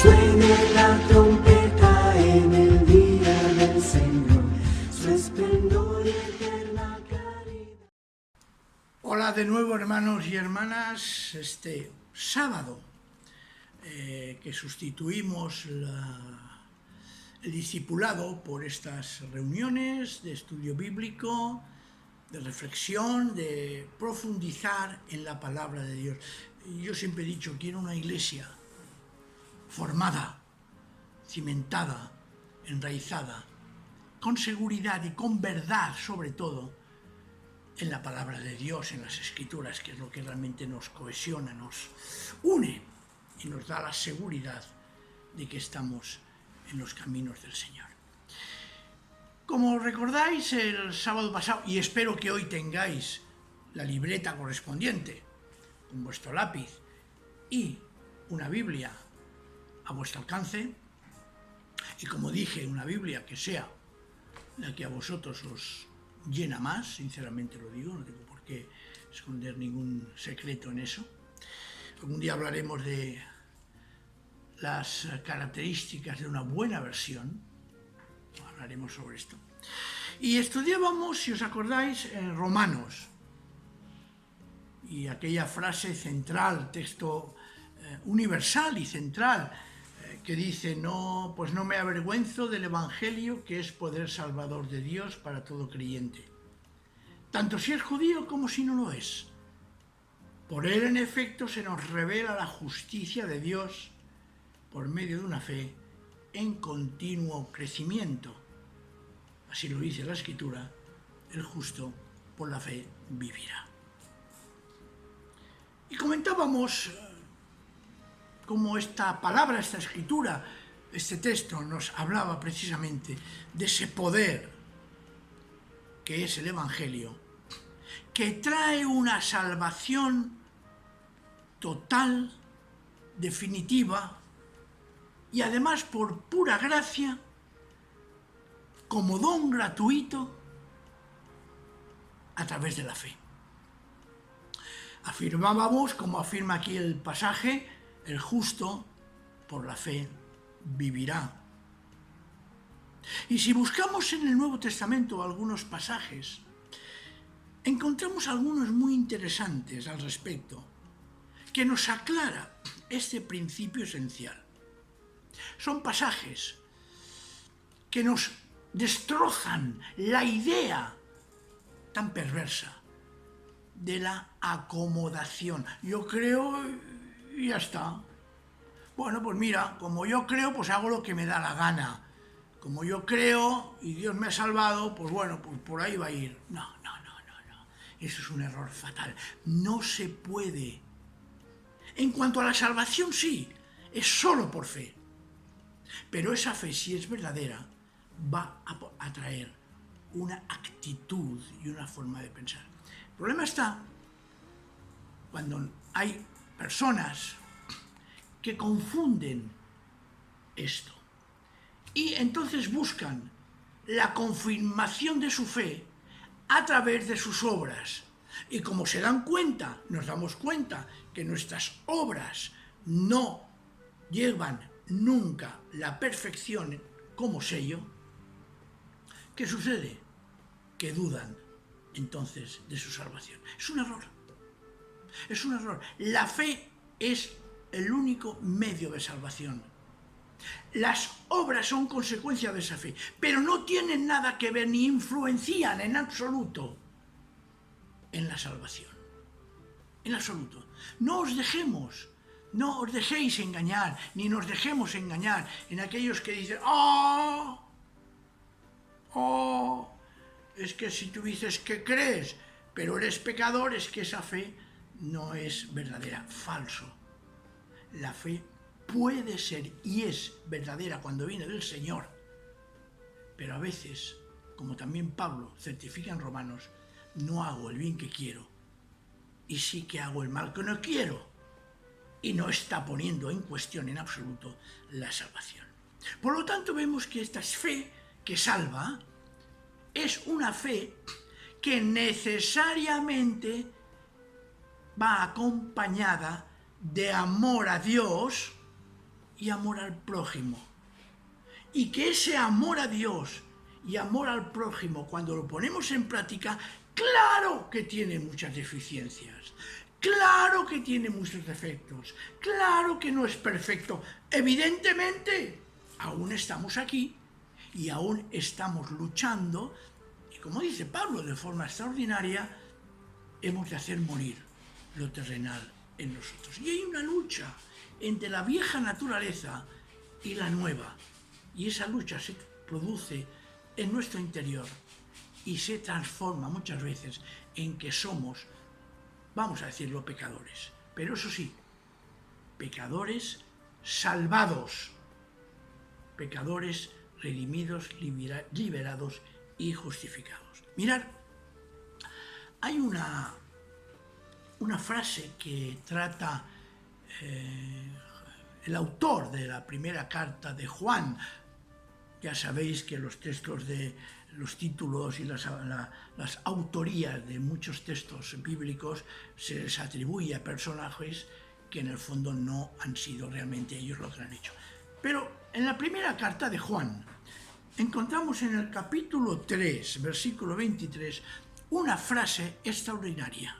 Suene la trompeta en el día del Señor, su esplendor y eterna claridad. Hola de nuevo, hermanos y hermanas. Este sábado que sustituimos el discipulado por estas reuniones de estudio bíblico, de reflexión, de profundizar en la palabra de Dios. Yo siempre he dicho, quiero una iglesia formada, cimentada, enraizada, con seguridad y con verdad, sobre todo, en la palabra de Dios, en las Escrituras, que es lo que realmente nos cohesiona, nos une y nos da la seguridad de que estamos en los caminos del Señor. Como recordáis, el sábado pasado, y espero que hoy tengáis la libreta correspondiente con vuestro lápiz y una Biblia a vuestro alcance, y como dije, una Biblia que sea la que a vosotros os llena más, sinceramente lo digo, no tengo por qué esconder ningún secreto en eso. Algún día hablaremos de las características de una buena versión, hablaremos sobre esto. Y estudiábamos, si os acordáis, en Romanos, y aquella frase central, texto universal y central, que dice, pues no me avergüenzo del Evangelio, que es poder salvador de Dios para todo creyente, tanto si es judío como si no lo es. Por él, en efecto, se nos revela la justicia de Dios por medio de una fe en continuo crecimiento. Así lo dice la Escritura, el justo por la fe vivirá. Y comentábamos cómo esta palabra, esta escritura, este texto nos hablaba precisamente de ese poder que es el Evangelio, que trae una salvación total, definitiva, y además por pura gracia, como don gratuito, a través de la fe. Afirmábamos, como afirma aquí el pasaje, el justo por la fe vivirá. Y si buscamos en el Nuevo Testamento algunos pasajes, encontramos algunos muy interesantes al respecto, que nos aclara este principio esencial. Son pasajes que nos destrozan la idea tan perversa de la acomodación. Yo creo y ya está. Bueno, pues mira, como yo creo, pues hago lo que me da la gana. Como yo creo y Dios me ha salvado, pues bueno, pues por ahí va a ir. No. Eso es un error fatal. No se puede. En cuanto a la salvación, sí, es solo por fe. Pero esa fe, si es verdadera, va a traer una actitud y una forma de pensar. El problema está cuando hay personas que confunden esto y entonces buscan la confirmación de su fe a través de sus obras. Y como se dan cuenta, nos damos cuenta que nuestras obras no llevan nunca la perfección como sello, ¿qué sucede? Que dudan entonces de su salvación. Es un error. Es un error. La fe es el único medio de salvación. Las obras son consecuencia de esa fe, pero no tienen nada que ver ni influencian en absoluto en la salvación. En absoluto. No os dejéis engañar, ni nos dejemos engañar en aquellos que dicen, es que si tú dices que crees, pero eres pecador, es que esa fe no es verdadera. Falso. La fe puede ser y es verdadera cuando viene del Señor, pero a veces, como también Pablo certifica en Romanos, no hago el bien que quiero y sí que hago el mal que no quiero, y no está poniendo en cuestión en absoluto la salvación. Por lo tanto, vemos que esta fe que salva es una fe que necesariamente va acompañada de amor a Dios y amor al prójimo. Y que ese amor a Dios y amor al prójimo, cuando lo ponemos en práctica, claro que tiene muchas deficiencias, claro que tiene muchos defectos, claro que no es perfecto. Evidentemente, aún estamos aquí y aún estamos luchando, y como dice Pablo de forma extraordinaria, hemos de hacer morir lo terrenal en nosotros. Y hay una lucha entre la vieja naturaleza y la nueva, y esa lucha se produce en nuestro interior y se transforma muchas veces en que somos, vamos a decirlo, pecadores, pero eso sí, pecadores salvados, pecadores redimidos, liberados y justificados. Mirad, hay una frase que trata el autor de la primera carta de Juan. Ya sabéis que los textos de los títulos y las autorías de muchos textos bíblicos se les atribuye a personajes que en el fondo no han sido realmente ellos los que han hecho. Pero en la primera carta de Juan encontramos en el capítulo 3, versículo 23, una frase extraordinaria.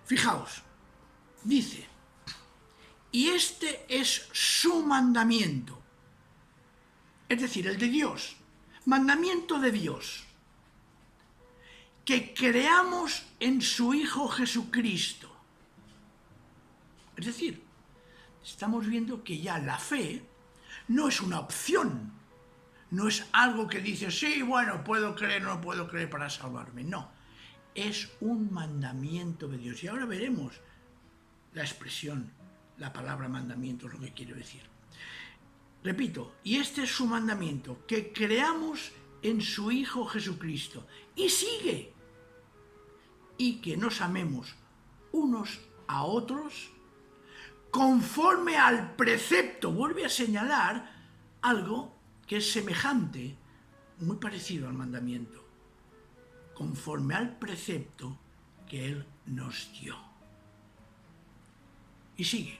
Fijaos, dice: y este es su mandamiento, es decir, el de Dios, mandamiento de Dios, que creamos en su Hijo Jesucristo. Es decir, estamos viendo que ya la fe no es una opción, no es algo que dice, sí, bueno, puedo creer, no puedo creer para salvarme, no, es un mandamiento de Dios. Y ahora veremos la expresión, la palabra mandamiento es lo que quiere decir. Repito, y este es su mandamiento, que creamos en su Hijo Jesucristo. Y sigue, y que nos amemos unos a otros conforme al precepto. Vuelve a señalar algo que es semejante, muy parecido al mandamiento, conforme al precepto que Él nos dio. Y sigue: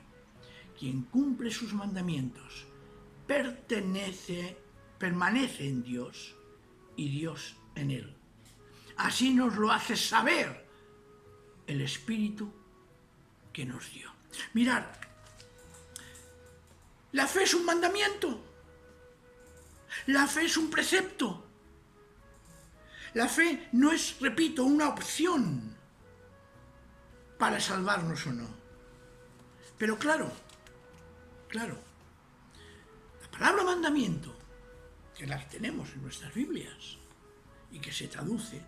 quien cumple sus mandamientos permanece en Dios y Dios en él. Así nos lo hace saber el Espíritu que nos dio. Mirad, la fe es un mandamiento, la fe es un precepto, la fe no es, repito, una opción para salvarnos o no. Pero claro, la palabra mandamiento, que es la que tenemos en nuestras Biblias y que se traduce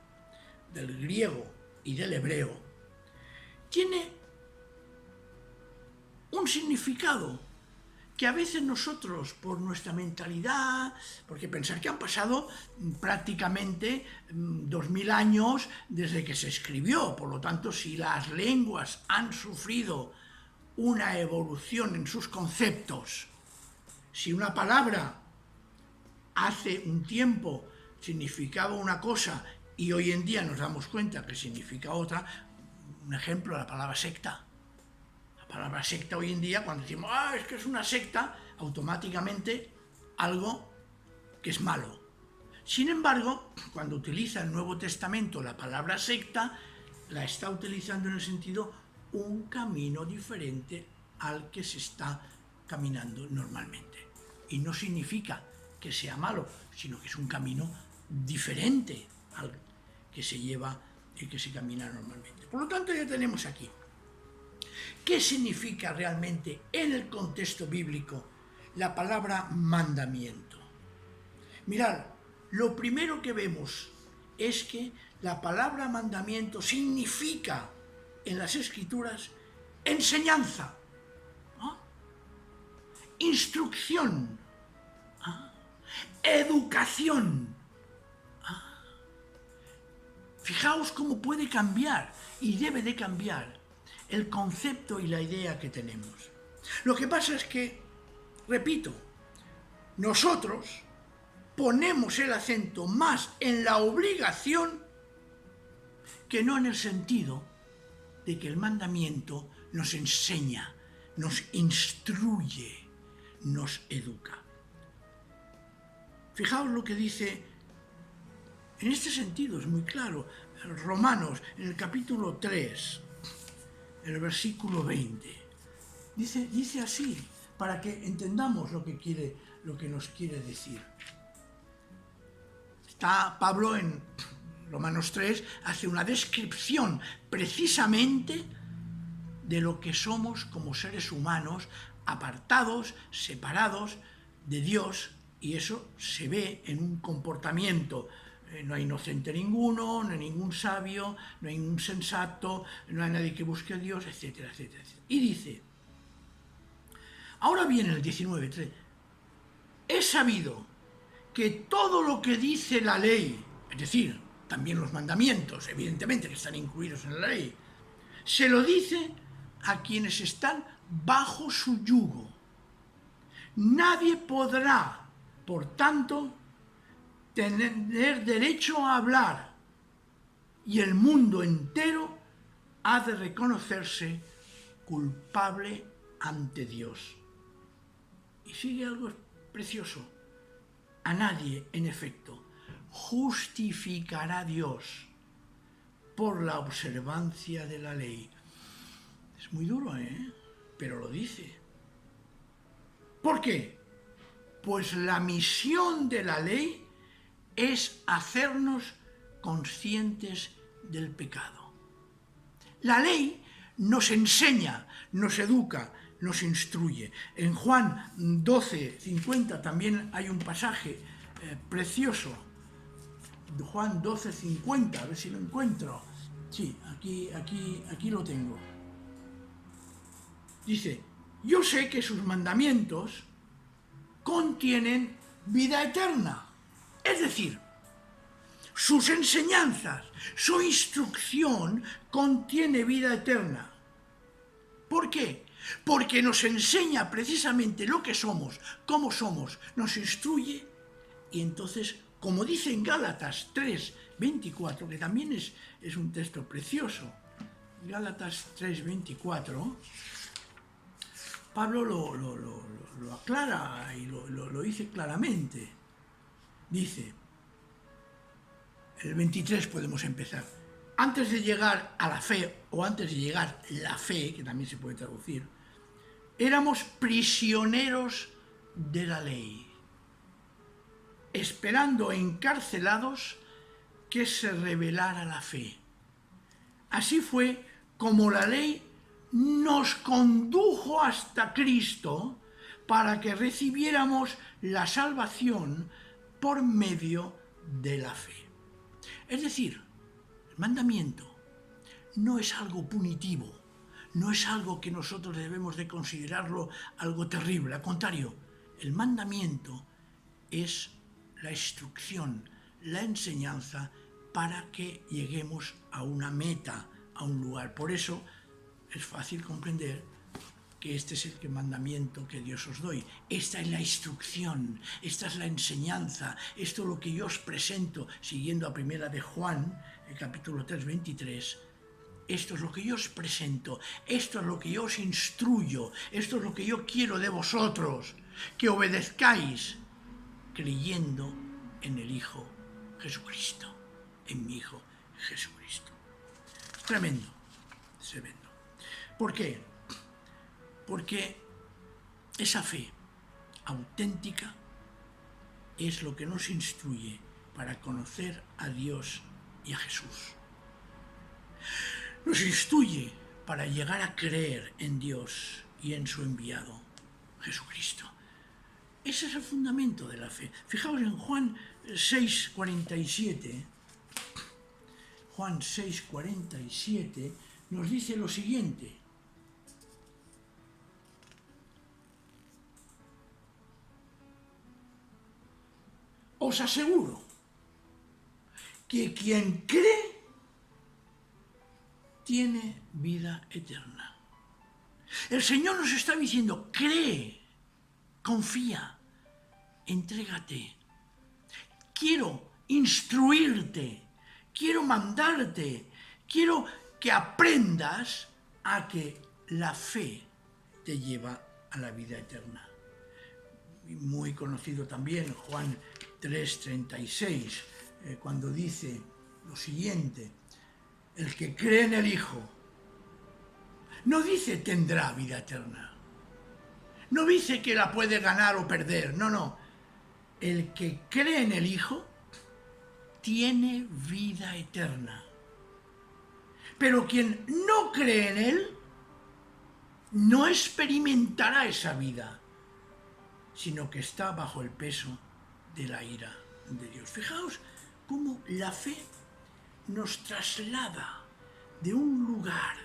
del griego y del hebreo, tiene un significado que a veces nosotros, por nuestra mentalidad, porque pensar que han pasado prácticamente 2000 años desde que se escribió, por lo tanto, si las lenguas han sufrido una evolución en sus conceptos, si una palabra hace un tiempo significaba una cosa y hoy en día nos damos cuenta que significa otra, un ejemplo, la palabra secta. La palabra secta hoy en día, cuando decimos, es que es una secta, automáticamente algo que es malo. Sin embargo, cuando utiliza el Nuevo Testamento la palabra secta, la está utilizando en el sentido un camino diferente al que se está caminando normalmente. Y no significa que sea malo, sino que es un camino diferente al que se lleva y que se camina normalmente. Por lo tanto, ya tenemos aquí ¿qué significa realmente en el contexto bíblico la palabra mandamiento? Mirad, lo primero que vemos es que la palabra mandamiento significa en las Escrituras enseñanza, instrucción, educación. Fijaos cómo puede cambiar y debe de cambiar el concepto y la idea que tenemos. Lo que pasa es que, repito, nosotros ponemos el acento más en la obligación que no en el sentido de que el mandamiento nos enseña, nos instruye, nos educa. Fijaos lo que dice, en este sentido es muy claro, Romanos, en el capítulo 3, en el versículo 20. Dice así, para que entendamos lo que nos quiere decir. Está Pablo en Romanos 3, hace una descripción precisamente de lo que somos como seres humanos, apartados, separados de Dios, y eso se ve en un comportamiento. No hay inocente ninguno, no hay ningún sabio, no hay ningún sensato, no hay nadie que busque a Dios, etcétera, etcétera, etcétera. Y dice, ahora viene el 19:3, he sabido que todo lo que dice la ley, es decir, también los mandamientos, evidentemente que están incluidos en la ley, se lo dice a quienes están bajo su yugo. Nadie podrá, por tanto, tener derecho a hablar, y el mundo entero ha de reconocerse culpable ante Dios. Y sigue algo precioso. A nadie, en efecto, justificará Dios por la observancia de la ley. Es muy duro, pero lo dice. ¿Por qué? Pues la misión de la ley es hacernos conscientes del pecado. La ley nos enseña, nos educa, nos instruye. En Juan 12:50 también hay un pasaje precioso. Juan 12:50, a ver si lo encuentro. Sí, aquí lo tengo. Dice, yo sé que sus mandamientos contienen vida eterna. Es decir, sus enseñanzas, su instrucción contiene vida eterna. ¿Por qué? Porque nos enseña precisamente lo que somos, cómo somos, nos instruye, y entonces, como dice en Gálatas 3:24, que también es un texto precioso, Gálatas 3:24, Pablo lo aclara y lo dice claramente. Dice, el 23 podemos empezar. Antes de llegar a la fe, o antes de llegar la fe, que también se puede traducir, éramos prisioneros de la ley, esperando encarcelados que se revelara la fe. Así fue como la ley nos condujo hasta Cristo para que recibiéramos la salvación por medio de la fe. Es decir, el mandamiento no es algo punitivo, no es algo que nosotros debemos de considerarlo algo terrible. Al contrario, el mandamiento es la instrucción, la enseñanza para que lleguemos a una meta, a un lugar. Por eso es fácil comprender que este es el mandamiento que Dios os doy. Esta es la instrucción, esta es la enseñanza, esto es lo que yo os presento, siguiendo a primera de Juan, el capítulo 3:23. Esto es lo que yo os presento, esto es lo que yo os instruyo, esto es lo que yo quiero de vosotros, que obedezcáis creyendo en el Hijo Jesucristo, en mi Hijo Jesucristo. Tremendo, tremendo. ¿Por qué? Porque esa fe auténtica es lo que nos instruye para conocer a Dios y a Jesús. Nos instruye para llegar a creer en Dios y en su enviado, Jesucristo. Ese es el fundamento de la fe. Fijaos en Juan 6:47. Juan 6:47 nos dice lo siguiente. Os aseguro que quien cree tiene vida eterna. El Señor nos está diciendo, cree, confía, entrégate. Quiero instruirte, quiero mandarte, quiero que aprendas a que la fe te lleva a la vida eterna. Muy conocido también Juan 3:36, cuando dice lo siguiente: el que cree en el Hijo, no dice tendrá vida eterna, no dice que la puede ganar o perder, no. El que cree en el Hijo tiene vida eterna. Pero quien no cree en Él no experimentará esa vida, sino que está bajo el peso de la ira de Dios. Fijaos cómo la fe nos traslada de un lugar,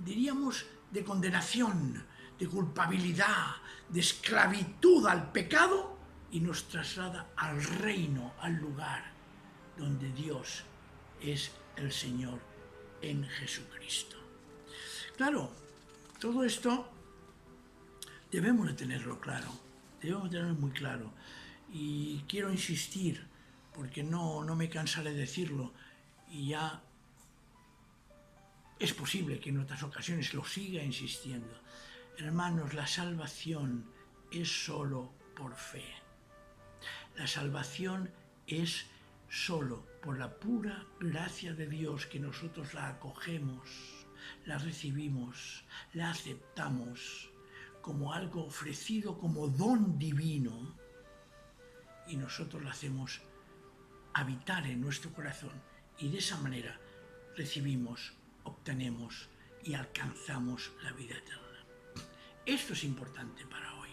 diríamos, de condenación, de culpabilidad, de esclavitud al pecado, y nos traslada al reino, al lugar donde Dios es el Señor en Jesucristo. Claro, todo esto debemos de tenerlo claro, debemos de tenerlo muy claro. Y quiero insistir, porque no me cansaré de decirlo, y ya es posible que en otras ocasiones lo siga insistiendo. Hermanos, la salvación es solo por fe. La salvación es solo por la pura gracia de Dios, que nosotros la acogemos, la recibimos, la aceptamos como algo ofrecido, como don divino, y nosotros la hacemos habitar en nuestro corazón, y de esa manera recibimos, obtenemos y alcanzamos la vida eterna. Esto es importante para hoy.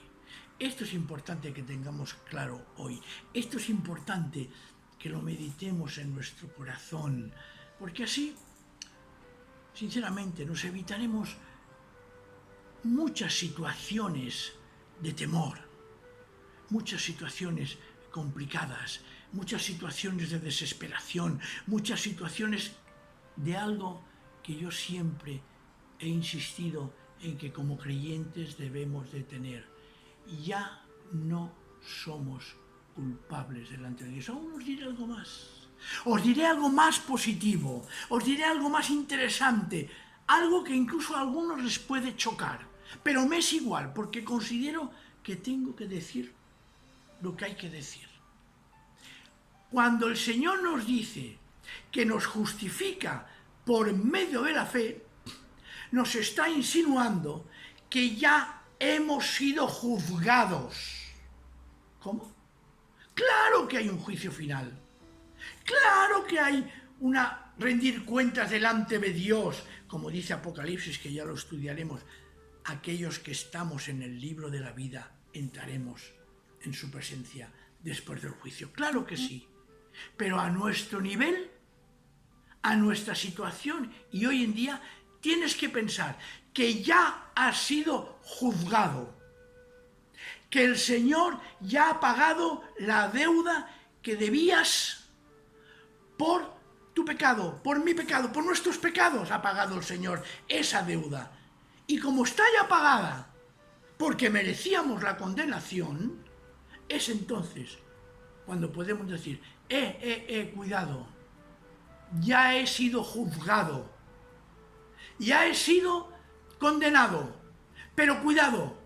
Esto es importante que tengamos claro hoy. Esto es importante que lo meditemos en nuestro corazón, porque así, sinceramente, nos evitaremos muchas situaciones de temor, muchas situaciones complicadas, muchas situaciones de desesperación, muchas situaciones de algo que yo siempre he insistido en que como creyentes debemos de tener. Ya no somos culpables delante de Dios. Aún os diré algo más. Os diré algo más positivo, os diré algo más interesante, algo que incluso a algunos les puede chocar, pero me es igual, porque considero que tengo que decir lo que hay que decir. Cuando el Señor nos dice que nos justifica por medio de la fe, nos está insinuando que ya hemos sido juzgados. ¿Cómo? Claro que hay un juicio final. Claro que hay una rendir cuentas delante de Dios, como dice Apocalipsis, que ya lo estudiaremos. Aquellos que estamos en el libro de la vida entraremos en su presencia después del juicio. Claro que sí, pero a nuestro nivel, a nuestra situación, y hoy en día tienes que pensar que ya has sido juzgado, que el Señor ya ha pagado la deuda que debías por tu pecado, por mi pecado, por nuestros pecados. Ha pagado el Señor esa deuda. Y como está ya pagada, porque merecíamos la condenación, es entonces cuando podemos decir, cuidado, ya he sido juzgado, ya he sido condenado, pero cuidado,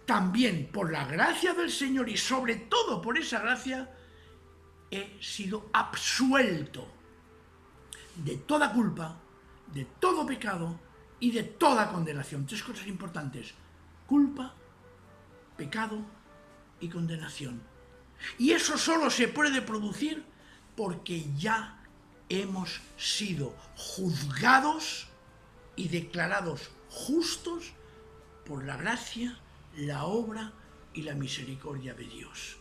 también por la gracia del Señor y sobre todo por esa gracia, he sido absuelto de toda culpa, de todo pecado y de toda condenación. Tres cosas importantes: culpa, pecado y condenación. Y eso solo se puede producir porque ya hemos sido juzgados y declarados justos por la gracia, la obra y la misericordia de Dios.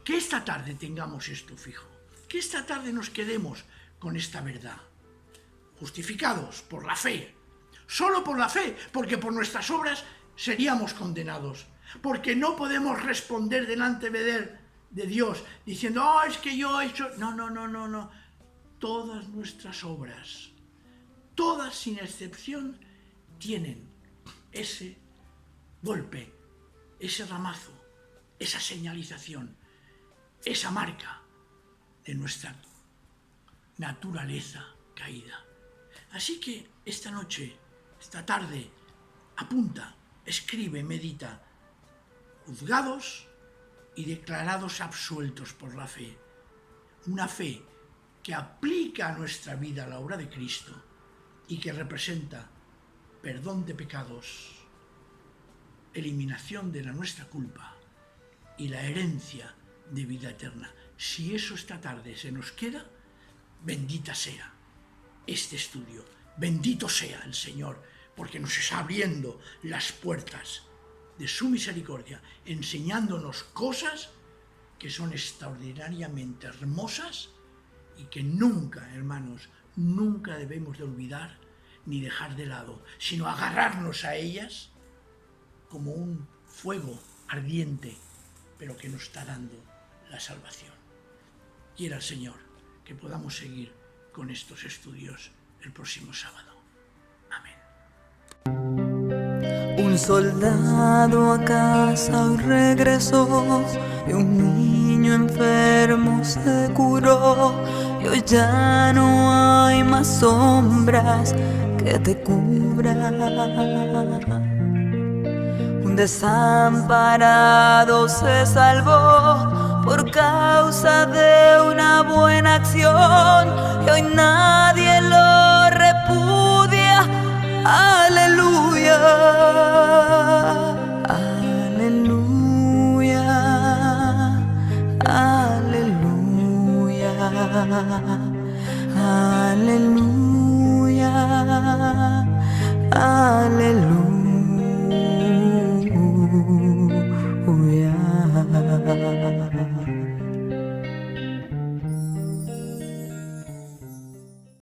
Que esta tarde tengamos esto fijo, que esta tarde nos quedemos con esta verdad. Justificados por la fe, solo por la fe, porque por nuestras obras seríamos condenados, porque no podemos responder delante de Dios diciendo, es que yo he hecho... No. Todas nuestras obras, todas sin excepción, tienen ese golpe, ese ramazo, esa señalización, esa marca de nuestra naturaleza caída. Así que esta noche, esta tarde, Apunta, escribe, medita. Juzgados y declarados absueltos por la fe. Una fe que aplica a nuestra vida la obra de Cristo y que representa perdón de pecados, eliminación de nuestra culpa y la herencia de vida eterna. Si eso esta tarde se nos queda, bendita sea este estudio, bendito sea el Señor, porque nos está abriendo las puertas de su misericordia, enseñándonos cosas que son extraordinariamente hermosas y que nunca, hermanos, nunca debemos de olvidar ni dejar de lado, sino agarrarnos a ellas como un fuego ardiente, pero que nos está dando la salvación. Quiera el Señor que podamos seguir con estos estudios el próximo sábado. Amén. Un soldado a casa hoy regresó y un niño enfermo se curó. Y hoy ya no hay más sombras que te cubran. Un desamparado se salvó por causa de una buena acción y hoy nadie lo repudia. Aleluya, aleluya, aleluya.